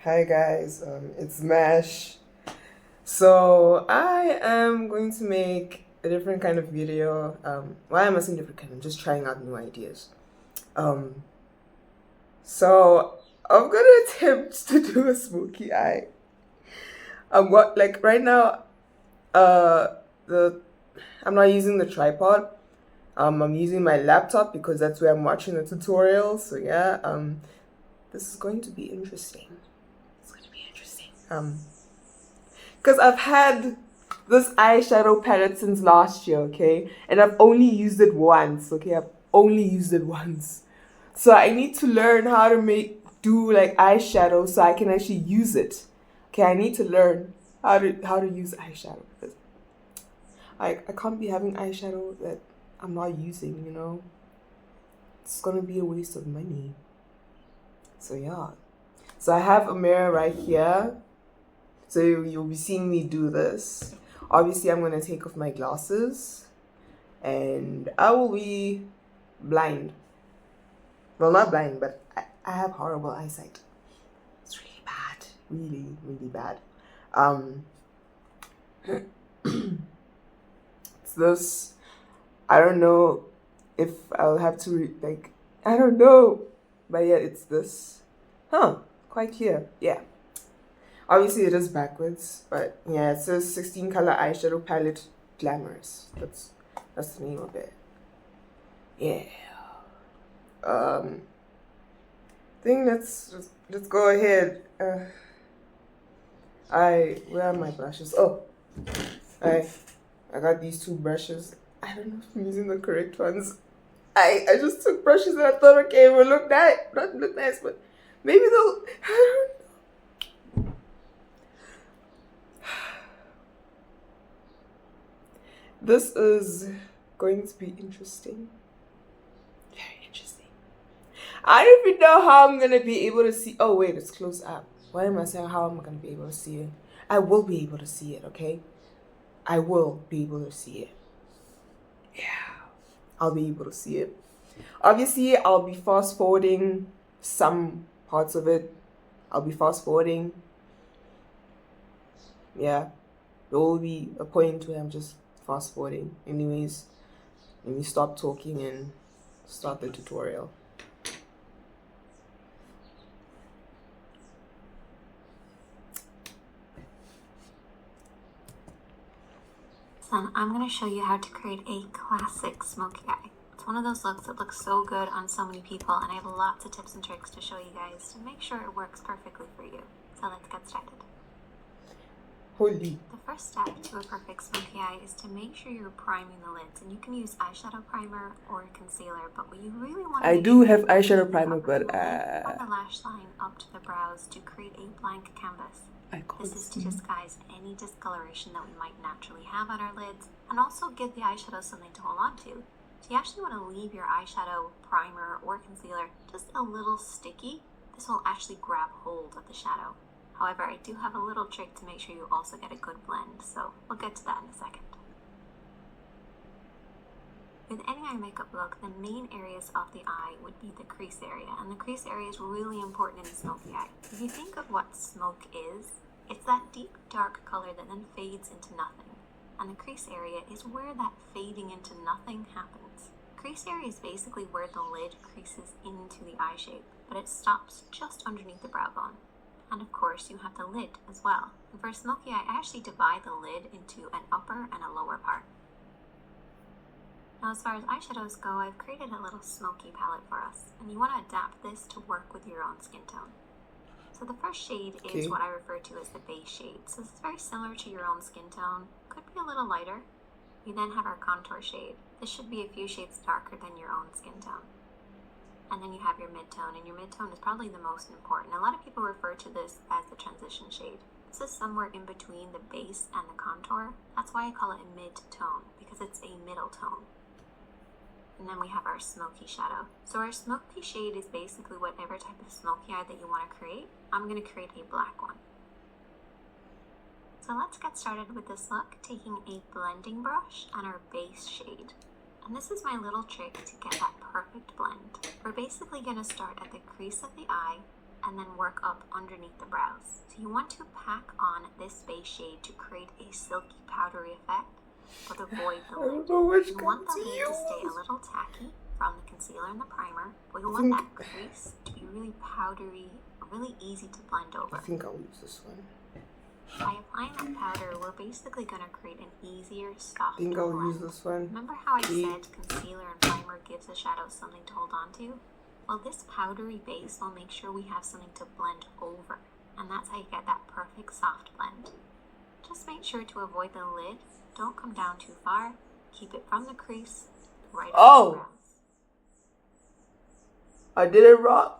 Hi guys, it's Mash. So I am going to make a different kind of video. Why am I saying different kind? I'm just trying out new ideas. Um, so I'm gonna attempt to do a smoky eye. What like right now, the I'm not using the tripod. I'm using my laptop because that's where I'm watching the tutorial. So yeah, this is going to be interesting. It's going to be interesting. Because I've had this eyeshadow palette since last year, okay? And I've only used it once, okay? I've only used it once. So I need to learn how to do like eyeshadow so I can actually use it. Okay, I need to learn how to use eyeshadow because I can't be having eyeshadow that I'm not using, you know? It's gonna be a waste of money. So yeah. So I have a mirror right here. So you'll be seeing me do this. Obviously, I'm going to take off my glasses and I will be blind. Well, not blind, but I have horrible eyesight. It's really bad. Really, really bad. Um, it's this. I don't know if I'll have to, I don't know. But yeah, it's this. Huh, quite clear. Yeah. Obviously, it is backwards, but yeah, it says 16 color eyeshadow palette glamorous. That's the name of it. Yeah. I think let's go ahead. Where are my brushes? Oh, I got these two brushes. I don't know if I'm using the correct ones. I just took brushes and I thought, okay, it will look nice, not look nice, but maybe they'll. I don't know. This is going to be interesting. Very interesting. I don't even know how I'm gonna be able to see. Oh wait, it's close up. Why am I saying how am I gonna be able to see it? I will be able to see it. Okay, I will be able to see it. Yeah, I'll be able to see it. Obviously, I'll be fast forwarding some parts of it. I'll be fast forwarding. Yeah, there will be a point where I'm just fast forwarding. Anyways, let me stop talking and start the tutorial. So I'm going to show you how to create a classic smoky eye. It's one of those looks that looks so good on so many people, and I have lots of tips and tricks to show you guys to make sure it works perfectly for you. So let's get started. Holy. The first step to a perfect smoky eye is to make sure you're priming the lids, and you can use eyeshadow primer or concealer, but what you really want to I do have eyeshadow primer, but from the lash line up to the brows to create a blank canvas. This is to disguise any discoloration that we might naturally have on our lids and also give the eyeshadow something to hold on to. So you actually want to leave your eyeshadow, primer, or concealer just a little sticky. This will actually grab hold of the shadow. However, I do have a little trick to make sure you also get a good blend, so we'll get to that in a second. With any eye makeup look, the main areas of the eye would be the crease area, and the crease area is really important in a smoky eye. If you think of what smoke is, it's that deep dark color that then fades into nothing, and the crease area is where that fading into nothing happens. Crease area is basically where the lid creases into the eye shape, but it stops just underneath the brow bone. And of course, you have the lid as well. And for a smoky eye, I actually divide the lid into an upper and a lower part. Now, as far as eyeshadows go, I've created a little smoky palette for us, and you want to adapt this to work with your own skin tone. So the first shade is what I refer to as the base shade. So this is very similar to your own skin tone, could be a little lighter. We then have our contour shade. This should be a few shades darker than your own skin tone. And then you have your mid-tone, and your mid-tone is probably the most important. A lot of people refer to this as the transition shade. This is somewhere in between the base and the contour. That's why I call it a mid-tone, because it's a middle tone. And then we have our smoky shadow. So our smoky shade is basically whatever type of smoky eye that you want to create. I'm going to create a black one. So let's get started with this look, taking a blending brush and our base shade. And this is my little trick to get that perfect blend. We're basically going to start at the crease of the eye, and then work up underneath the brows. So you want to pack on this base shade to create a silky powdery effect, but avoid the lid. You want the lid to stay a little tacky from the concealer and the primer, but you want that crease to be really powdery, really easy to blend over. I think I'll use this one. By applying that powder, we're basically going to create an easier, softer I think I'll blend. use this one. Remember how I said concealer and primer gives the shadow something to hold on to? Well, this powdery base will make sure we have something to blend over, and that's how you get that perfect soft blend. Just make sure to avoid the lid. Don't come down too far. Keep it from the crease right up the brows. I did it wrong.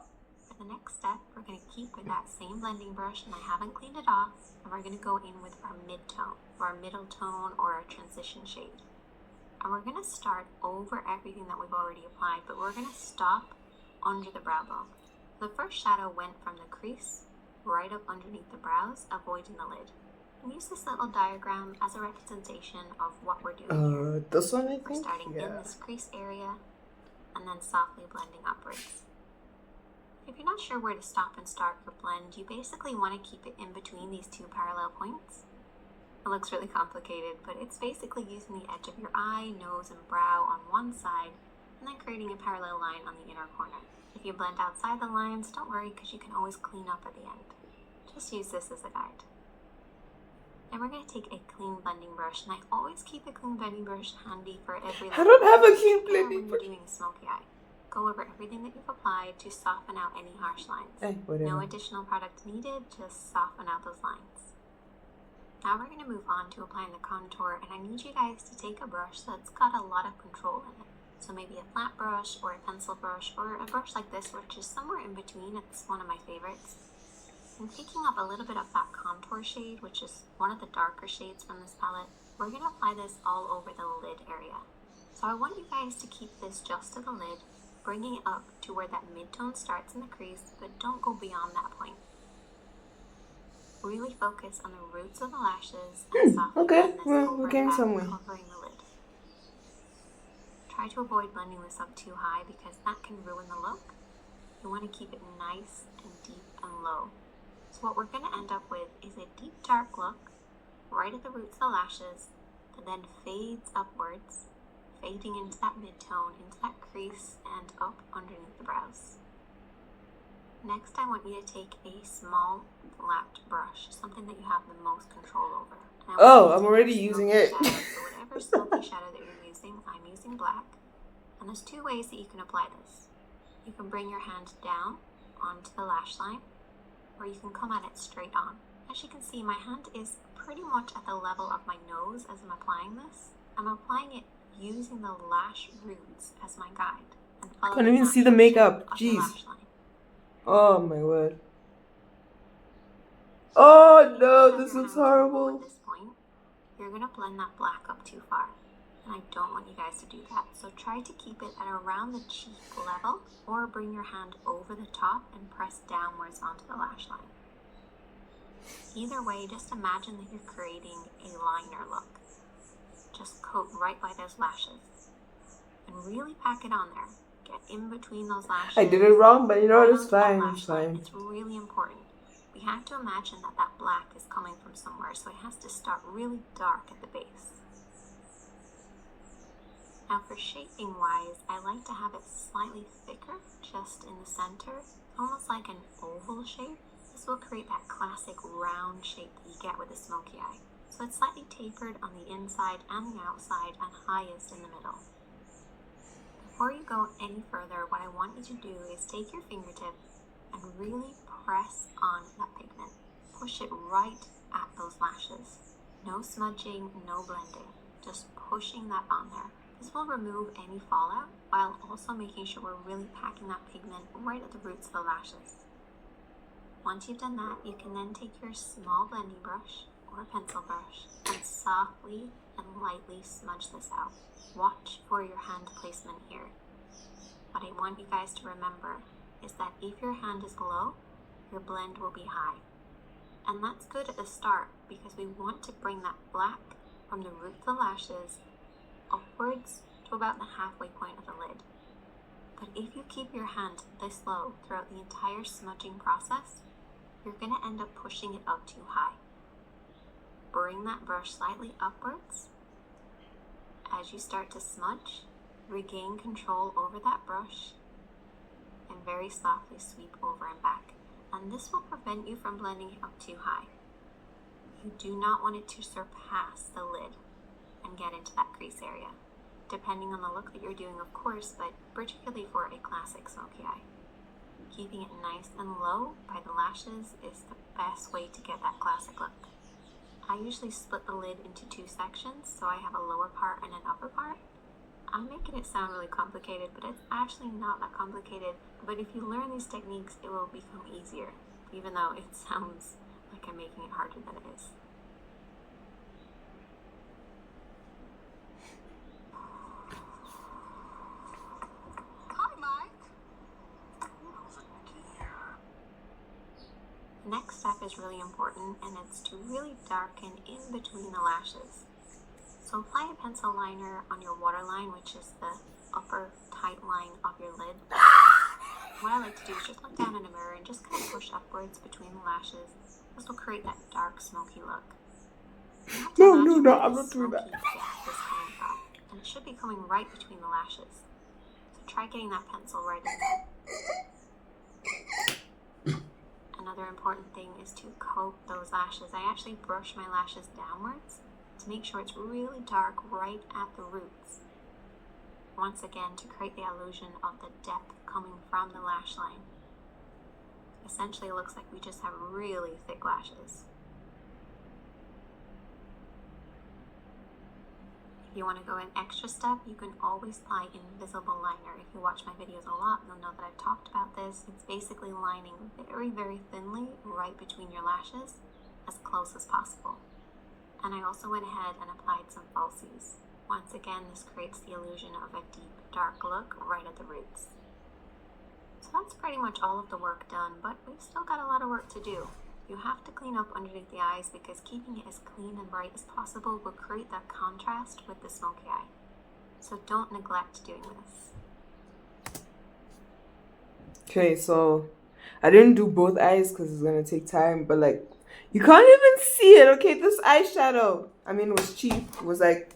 For the next step, we're going to keep with that same blending brush, and I haven't cleaned it off, and we're going to go in with our mid-tone, or our middle tone, or our transition shade. And we're going to start over everything that we've already applied, but we're going to stop under the brow bone. The first shadow went from the crease right up underneath the brows, avoiding the lid. And use this little diagram as a representation of what we're doing here. This one, I think? We're starting in this crease area, and then softly blending upwards. If you're not sure where to stop and start your blend, you basically want to keep it in between these two parallel points. It looks really complicated, but it's basically using the edge of your eye, nose, and brow on one side, and then creating a parallel line on the inner corner. If you blend outside the lines, don't worry, because you can always clean up at the end. Just use this as a guide. Then we're going to take a clean blending brush, and I always keep a clean blending brush handy for every I don't have a clean blending when you're doing a smoky eye. Go over everything that you've applied to soften out any harsh lines. No additional product needed, just soften out those lines. Now we're going to move on to applying the contour, and I need you guys to take a brush that's got a lot of control in it. So maybe a flat brush, or a pencil brush, or a brush like this, which is somewhere in between. It's one of my favorites. And picking up a little bit of that contour shade, which is one of the darker shades from this palette, we're going to apply this all over the lid area. So I want you guys to keep this just to the lid, bringing it up to where that mid-tone starts in the crease, but don't go beyond that point. Really focus on the roots of the lashes and softly blend this over and covering the lid. Try to avoid blending this up too high because that can ruin the look. You want to keep it nice and deep and low. So what we're going to end up with is a deep dark look right at the roots of the lashes that then fades upwards, fading into that mid-tone, into that crease, and up underneath the brows. Next, I want you to take a small flat brush, something that you have the most control over. I'm already using it. So whatever smoky shadow that you're using, I'm using black. And there's two ways that you can apply this. You can bring your hand down onto the lash line, or you can come at it straight on. As you can see, my hand is pretty much at the level of my nose as I'm applying this. I'm applying it using the lash roots as my guide. I can't even see the makeup. Jeez. Oh my word. Oh no, this looks horrible. At this point, you're going to blend that black up too far. And I don't want you guys to do that. So try to keep it at around the cheek level, or bring your hand over the top and press downwards onto the lash line. Either way, just imagine that you're creating a liner look. Just coat right by those lashes. And really pack it on there. Get in between those lashes. I did it wrong, but you know what? It's fine. It's fine. It's really important. We have to imagine that that black is coming from somewhere, so it has to start really dark at the base. Now for shaping wise, I like to have it slightly thicker just in the center, almost like an oval shape. This will create that classic round shape that you get with a smoky eye. So it's slightly tapered on the inside and the outside and highest in the middle. Before you go any further, what I want you to do is take your fingertip and really press on that pigment. Push it right at those lashes. No smudging, no blending, just pushing that on there. This will remove any fallout while also making sure we're really packing that pigment right at the roots of the lashes. Once you've done that, you can then take your small blending brush or pencil brush and softly and lightly smudge this out. Watch for your hand placement here. What I want you guys to remember is that if your hand is low, your blend will be high. And that's good at the start because we want to bring that black from the root of the lashes upwards to about the halfway point of the lid. But if you keep your hand this low throughout the entire smudging process, you're going to end up pushing it up too high. Bring that brush slightly upwards. As you start to smudge, regain control over that brush and very softly sweep over and back. And this will prevent you from blending it up too high. You do not want it to surpass the lid and get into that crease area, depending on the look that you're doing, of course, but particularly for a classic smoky eye. Keeping it nice and low by the lashes is the best way to get that classic look. I usually split the lid into two sections, so I have a lower part and an upper part. I'm making it sound really complicated, but it's actually not that complicated. But if you learn these techniques, it will become easier, even though it sounds like I'm making it harder than it is. Hi, Mike. The next step is really important, and it's to really darken in between the lashes. So apply a pencil liner on your waterline, which is the upper tight line of your lid. What I like to do is just look down in a mirror and just kind of push upwards between the lashes. This will create that dark, smoky look. No, I'm not doing that. And it should be coming right between the lashes. So try getting that pencil right in there. Another important thing is to coat those lashes. I actually brush my lashes downwards to make sure it's really dark right at the roots. Once again, to create the illusion of the depth coming from the lash line. Essentially, it looks like we just have really thick lashes. If you want to go an extra step, you can always apply invisible liner. If you watch my videos a lot, you'll know that I've talked about this. It's basically lining very, very thinly right between your lashes, as close as possible. And I also went ahead and applied some falsies. Once again, this creates the illusion of a deep, dark look right at the roots. So that's pretty much all of the work done, but we've still got a lot of work to do. You have to clean up underneath the eyes because keeping it as clean and bright as possible will create that contrast with the smoky eye. So don't neglect doing this. Okay, so I didn't do both eyes because it's gonna take time, but like, you can't even see it. Okay, this eyeshadow, I mean, it was cheap. It was like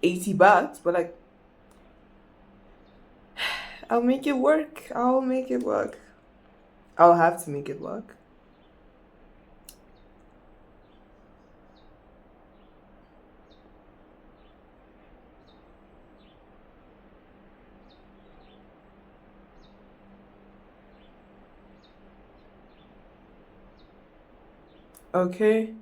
$80, but like, I'll make it work. I'll make it work. I'll have to make it work. Okay.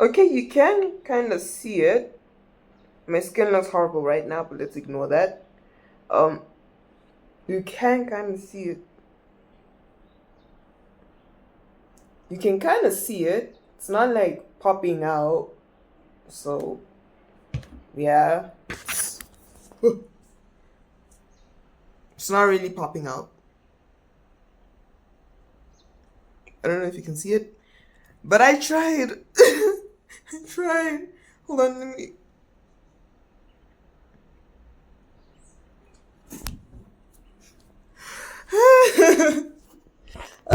Okay, you can kind of see it. My skin looks horrible right now, but let's ignore that. You can kind of see it. You can kind of see it. It's not like popping out. So, yeah. It's not really popping out. I don't know if you can see it, but I tried. I tried. Hold on, let me.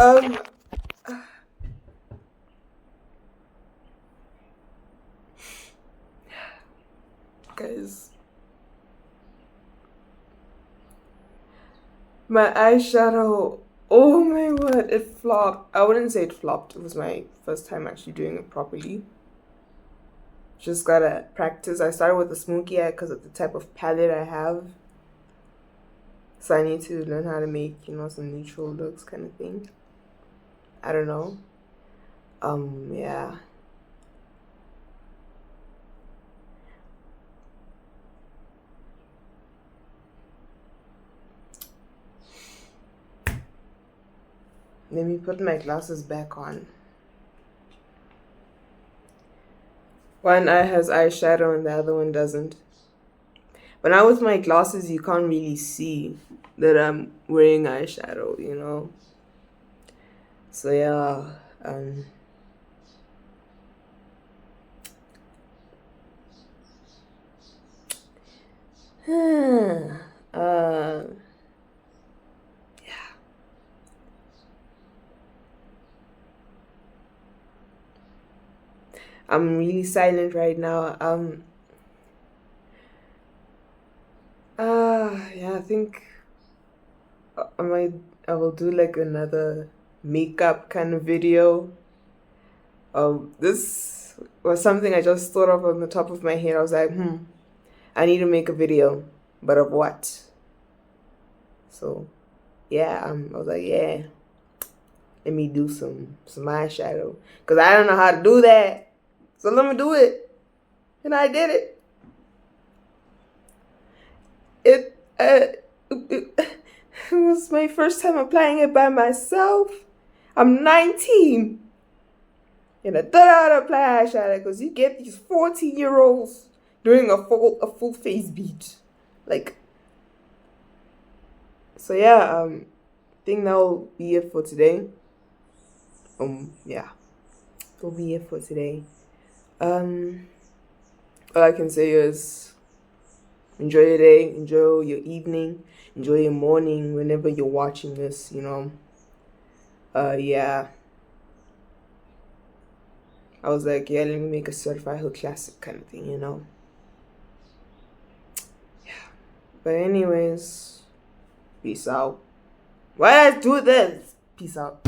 um. Guys, my eyeshadow. Oh my word, it flopped. I wouldn't say it flopped. It was my first time actually doing it properly. Just gotta practice. I started with a smoky eye because of the type of palette I have. So I need to learn how to make, some neutral looks kind of thing. I don't know. Yeah. Let me put my glasses back on. One eye has eyeshadow and the other one doesn't. But now with my glasses, you can't really see that I'm wearing eyeshadow. So yeah, Yeah. I'm really silent right now. Yeah, I think I might, I will do like another makeup kind of video. This was something I just thought of on the top of my head. I was like, I need to make a video, but of what? So, yeah, I was like, yeah, let me do some eyeshadow, cause I don't know how to do that. So let me do it, and I did it. It was my first time applying it by myself. I'm 19. And I don't know how to apply eyeshadow because you get these 14-year-olds doing a full face beat. Like, so yeah, I think that'll be it for today. Yeah, that'll be it for today. All I can say is enjoy your day, enjoy your evening, enjoy your morning whenever you're watching this, Yeah. I was like, yeah, let me make a certified hood classic kind of thing. But anyways, peace out. Why did I do this? Peace out.